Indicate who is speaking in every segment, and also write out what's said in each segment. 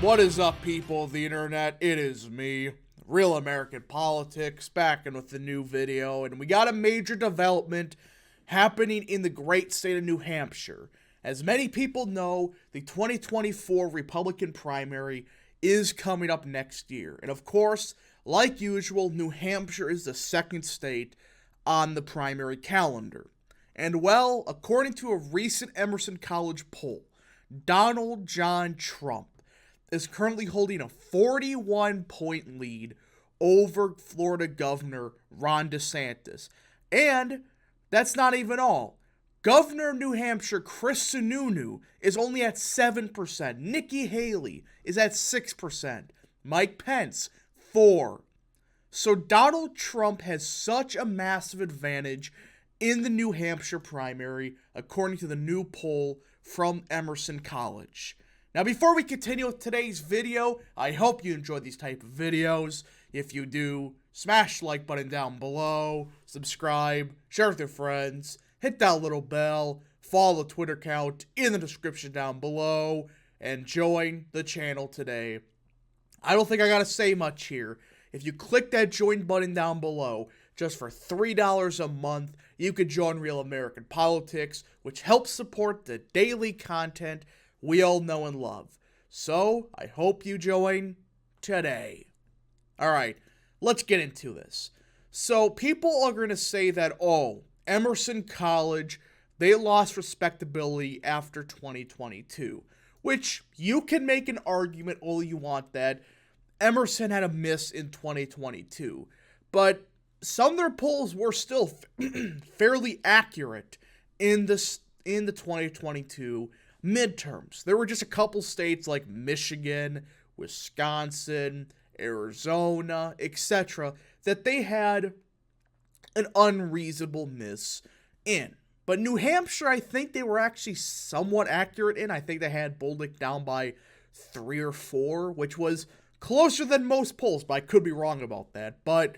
Speaker 1: What is up, people of the internet? It is me, Real American Politics, back in with the new video, and we got a major development happening in the great state of New Hampshire. As many people know, the 2024 Republican primary is coming up next year, and of course, like usual, New Hampshire is the second state on the primary calendar. And well, according to a recent Emerson College poll, Donald John Trump is currently holding a 41-point lead over Florida Governor Ron DeSantis. And that's not even all. Governor of New Hampshire Chris Sununu is only at 7%. Nikki Haley is at 6%. Mike Pence, 4%. So Donald Trump has such a massive advantage in the New Hampshire primary, according to the new poll from Emerson College. Now, before we continue with today's video, I hope you enjoy these type of videos. If you do, smash the like button down below, subscribe, share with your friends, hit that little bell, follow the Twitter account in the description down below, and join the channel today. I don't think I gotta say much here. If you click that join button down below, just for $3 a month, you could join Real American Politics, which helps support the daily content we all know and love. So, I hope you join today. Alright, let's get into this. So, people are going to say that, oh, Emerson College, they lost respectability after 2022. Which, you can make an argument all you want that Emerson had a miss in 2022. But some of their polls were still fairly accurate in the 2022 midterms. There were just a couple states like Michigan, Wisconsin, Arizona, etc. that they had an unreasonable miss in. But New Hampshire, I think they were actually somewhat accurate in. I think they had Bolduc down by 3 or 4, which was closer than most polls, but I could be wrong about that. But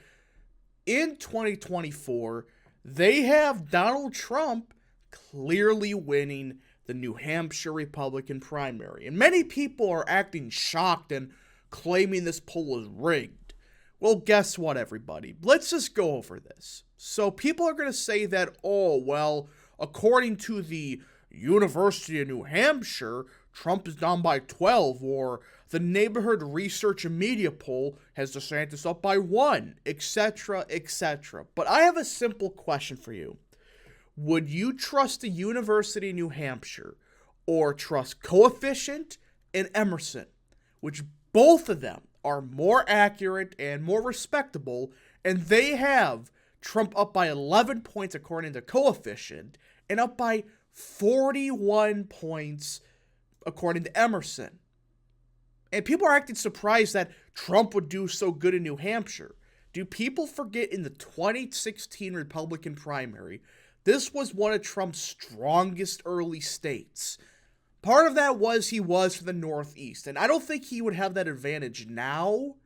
Speaker 1: in 2024, they have Donald Trump clearly winning the New Hampshire Republican primary. And many people are acting shocked and claiming this poll is rigged. Well, guess what, everybody? Let's just go over this. So people are going to say that, oh, well, according to the University of New Hampshire, Trump is down by 12, or the Neighborhood Research and Media poll has DeSantis up by 1, etc., etc. But I have a simple question for you. Would you trust the University of New Hampshire or trust Coefficient and Emerson, which both of them are more accurate and more respectable, and they have Trump up by 11 points according to Coefficient and up by 41 points according to Emerson? And people are acting surprised that Trump would do so good in New Hampshire. Do people forget in the 2016 Republican primary, this was one of Trump's strongest early states? Part of that was he was for the Northeast, and I don't think he would have that advantage now,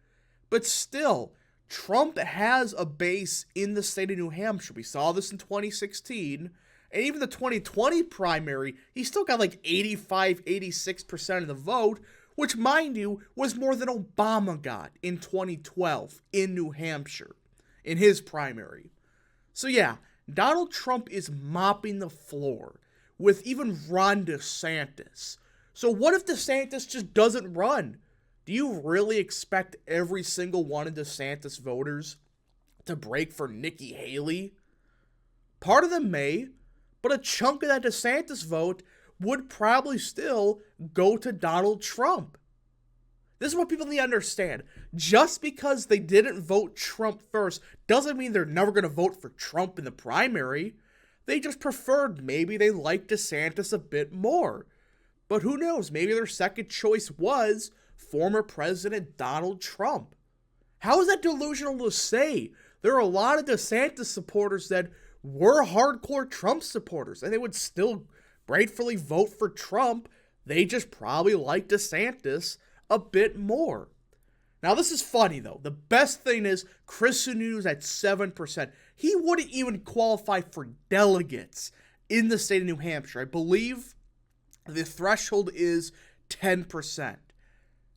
Speaker 1: but still, Trump has a base in the state of New Hampshire. We saw this in 2016, and even the 2020 primary, he still got like 85-86% of the vote, which, mind you, was more than Obama got in 2012 in New Hampshire, in his primary. So yeah, Donald Trump is mopping the floor with even Ron DeSantis. So what if DeSantis just doesn't run? Do you really expect every single one of DeSantis voters to break for Nikki Haley? Part of them may, but a chunk of that DeSantis vote would probably still go to Donald Trump. This is what people need to understand. Just because they didn't vote Trump first doesn't mean they're never going to vote for Trump in the primary. They just preferred, maybe they liked DeSantis a bit more. But who knows, maybe their second choice was former President Donald Trump. How is that delusional to say? There are a lot of DeSantis supporters that were hardcore Trump supporters, and they would still rightfully vote for Trump. They just probably like DeSantis a bit more. Now, this is funny, though. The best thing is Chris Sununu's at 7%. He wouldn't even qualify for delegates in the state of New Hampshire. I believe the threshold is 10%.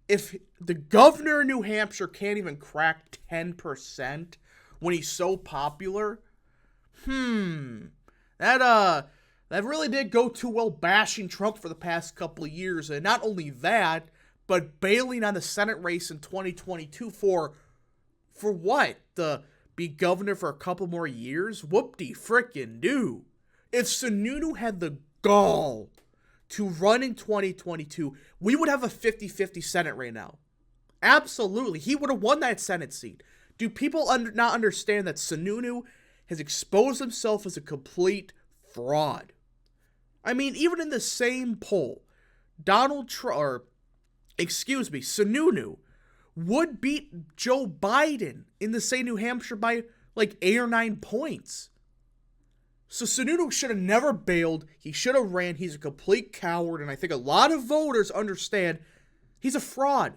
Speaker 1: if the governor of New Hampshire can't even crack 10% when he's so popular, that really did go too well bashing Trump for the past couple of years. And not only that, but bailing on the Senate race in 2022 for what? To be governor for a couple more years? Whoop-de-frickin-do. If Sununu had the gall to run in 2022, we would have a 50-50 Senate right now. Absolutely. He would have won that Senate seat. Do people not understand that Sununu has exposed himself as a complete fraud? I mean, even in the same poll, Sununu would beat Joe Biden in the same New Hampshire by like 8 or 9 points. So Sununu should have never bailed. He should have ran. He's a complete coward, and I think a lot of voters understand he's a fraud.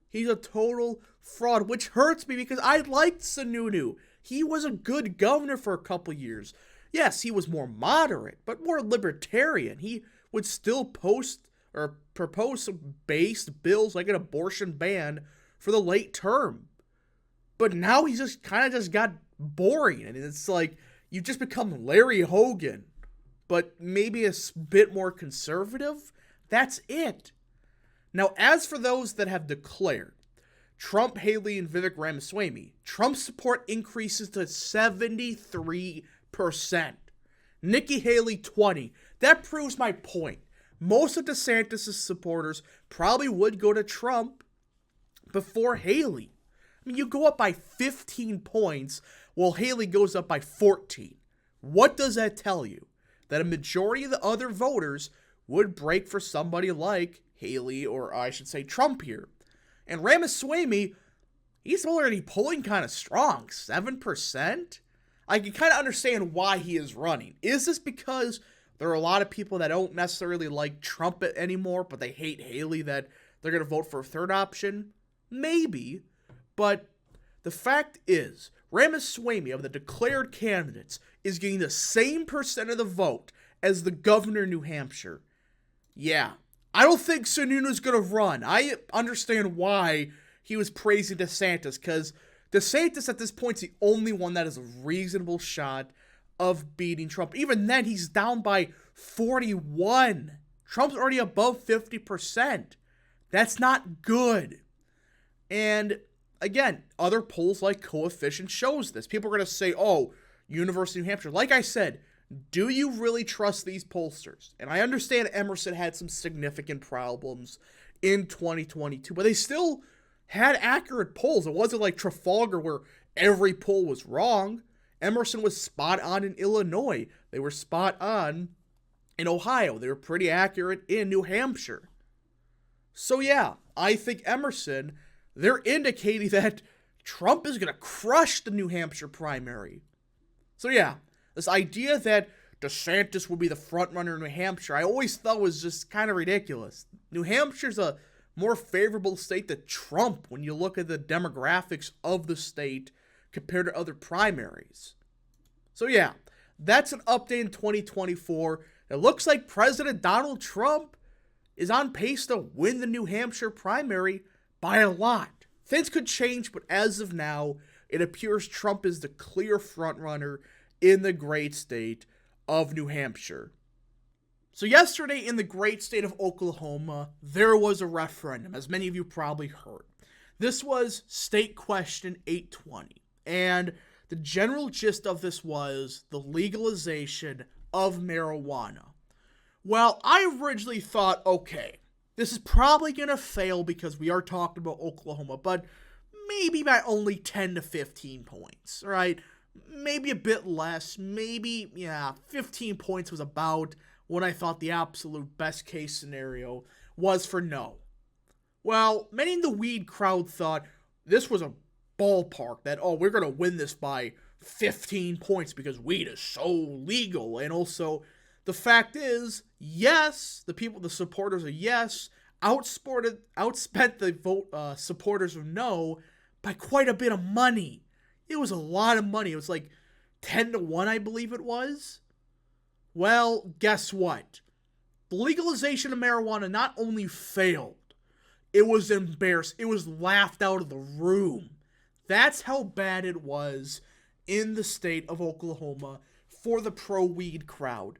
Speaker 1: He's a total fraud, which hurts me because I liked Sununu. He was a good governor for a couple years. Yes, he was more moderate, but more libertarian. He would still propose some based bills like an abortion ban for the late term. But now he's just kind of got boring, and it's like you just become Larry Hogan, but maybe a bit more conservative. That's it. Now, as for those that have declared, Trump, Haley, and Vivek Ramaswamy, Trump's support increases to 73%. Nikki Haley, 20%. That proves my point. Most of DeSantis' supporters probably would go to Trump before Haley. I mean, you go up by 15 points, while Haley goes up by 14. What does that tell you? That a majority of the other voters would break for somebody like Haley, or I should say Trump here. And Ramaswamy, he's already polling kind of strong, 7%. I can kind of understand why he is running. Is this because there are a lot of people that don't necessarily like Trump anymore, but they hate Haley, that they're going to vote for a third option? Maybe, but the fact is, Ramaswamy, of the declared candidates, is getting the same percent of the vote as the governor of New Hampshire. Yeah, I don't think Sununu's going to run. I understand why he was praising DeSantis, because DeSantis at this point is the only one that has a reasonable shot of beating Trump. Even then, he's down by 41. Trump's already above 50%. That's not good. And again, other polls like Coefficient shows this. People are going to say, oh, University of New Hampshire. Like I said, do you really trust these pollsters? And I understand Emerson had some significant problems in 2022, but they still had accurate polls. It wasn't like Trafalgar where every poll was wrong. Emerson was spot on in Illinois. They were spot on in Ohio. They were pretty accurate in New Hampshire. So yeah, I think Emerson, they're indicating that Trump is going to crush the New Hampshire primary. So yeah, this idea that DeSantis will be the front runner in New Hampshire, I always thought was just kind of ridiculous. New Hampshire's a more favorable state to Trump when you look at the demographics of the state compared to other primaries. So yeah, that's an update in 2024. It looks like President Donald Trump is on pace to win the New Hampshire primary by a lot. Things could change, but as of now, it appears Trump is the clear frontrunner in the great state of New Hampshire. So yesterday in the great state of Oklahoma, there was a referendum, as many of you probably heard. This was State Question 820, and the general gist of this was the legalization of marijuana. Well, I originally thought, okay, this is probably going to fail because we are talking about Oklahoma, but maybe by only 10 to 15 points, right? Maybe a bit less, maybe, 15 points was about what I thought the absolute best case scenario was for no. Well, many in the weed crowd thought this was a ballpark, that, oh, we're going to win this by 15 points because weed is so legal. And also, the fact is, yes, the supporters of yes, outspent the supporters of no by quite a bit of money. It was a lot of money. It was like 10 to 1, I believe it was. Well, guess what? The legalization of marijuana not only failed, it was embarrassed. It was laughed out of the room. That's how bad it was in the state of Oklahoma for the pro-weed crowd.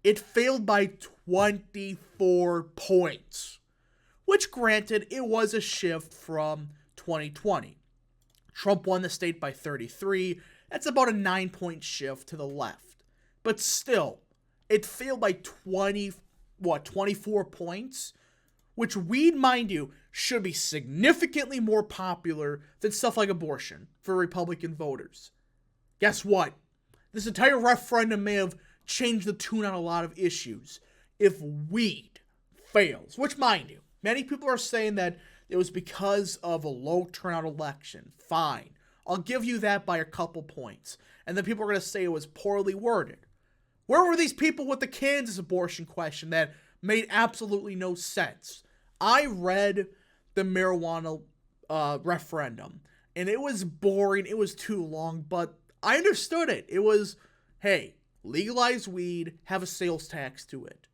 Speaker 1: It failed by 24 points, which granted, it was a shift from 2020. Trump won the state by 33. That's about a 9-point shift to the left. But still, it failed by 24 points, which weed, mind you, should be significantly more popular than stuff like abortion for Republican voters. Guess what? This entire referendum may have changed the tune on a lot of issues if weed fails, which, mind you, many people are saying that it was because of a low turnout election. Fine. I'll give you that by a couple points. And then people are going to say it was poorly worded. Where were these people with the Kansas abortion question that made absolutely no sense? I read the marijuana referendum, and it was boring. It was too long, but I understood it. It was, hey, legalize weed, have a sales tax to it.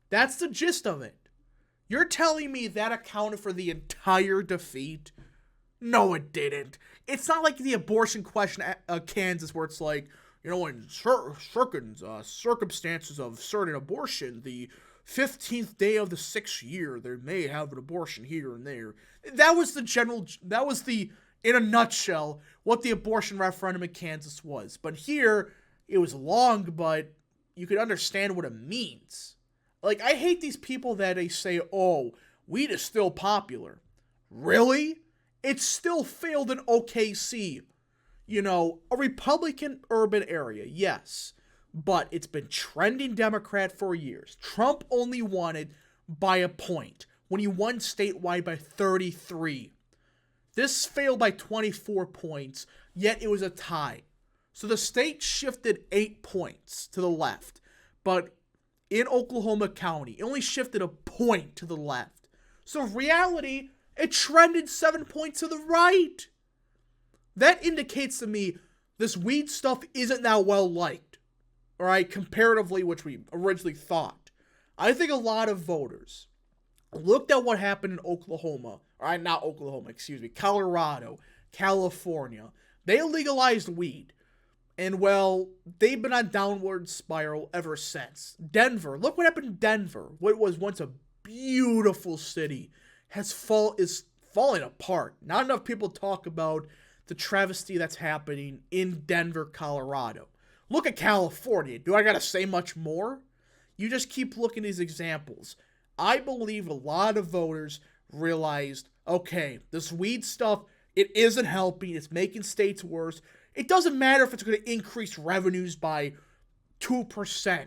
Speaker 1: That's the gist of it. You're telling me that accounted for the entire defeat? No, it didn't. It's not like the abortion question at Kansas where it's like, you know, in circumstances of certain abortion, the 15th day of the 6th year, they may have an abortion here and there. That was in a nutshell, what the abortion referendum in Kansas was. But here, it was long, but you could understand what it means. Like, I hate these people that they say, oh, weed is still popular. Really? It still failed in OKC. You know, a Republican urban area, yes. But it's been trending Democrat for years. Trump only won it by a point when he won statewide by 33. This failed by 24 points, yet it was a tie. So the state shifted 8 points to the left. But in Oklahoma County, it only shifted a point to the left. So in reality, it trended 7 points to the right. That indicates to me this weed stuff isn't that well liked. Alright, comparatively, which we originally thought. I think a lot of voters looked at what happened in Oklahoma. Alright, not Oklahoma, excuse me. Colorado, California. They legalized weed. And, well, they've been on downward spiral ever since. Denver, look what happened in Denver. What was once a beautiful city is falling apart. Not enough people talk about the travesty that's happening in Denver, Colorado. Look at California. Do I gotta say much more? You just keep looking at these examples. I believe a lot of voters realized, okay, this weed stuff, it isn't helping. It's making states worse. It doesn't matter if it's going to increase revenues by 2%.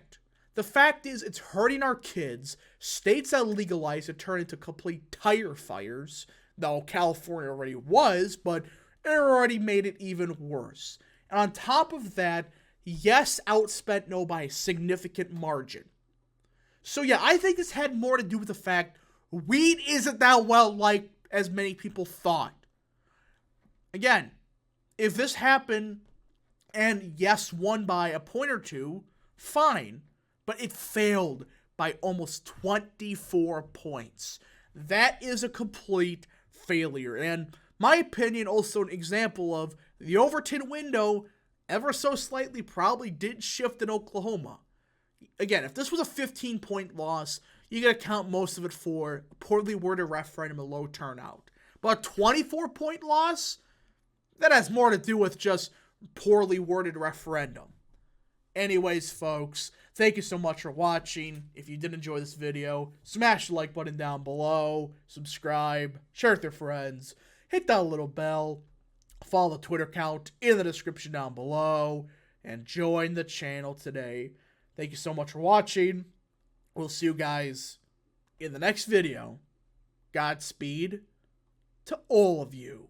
Speaker 1: The fact is, it's hurting our kids. States that legalize it turn into complete tire fires. Though California already was, but it already made it even worse. And on top of that, yes, outspent no by a significant margin. So yeah, I think this had more to do with the fact weed isn't that well liked as many people thought. Again, if this happened and yes, won by a point or two, fine. But it failed by almost 24 points. That is a complete failure. And my opinion, also an example of the Overton window ever so slightly probably did shift in Oklahoma. Again, if this was a 15-point loss, you gotta count most of it for a poorly worded referendum and low turnout. But a 24-point loss? That has more to do with just poorly worded referendum. Anyways, folks, thank you so much for watching. If you did enjoy this video, smash the like button down below, subscribe, share with your friends, hit that little bell, follow the Twitter account in the description down below, and join the channel today. Thank you so much for watching. We'll see you guys in the next video. Godspeed to all of you.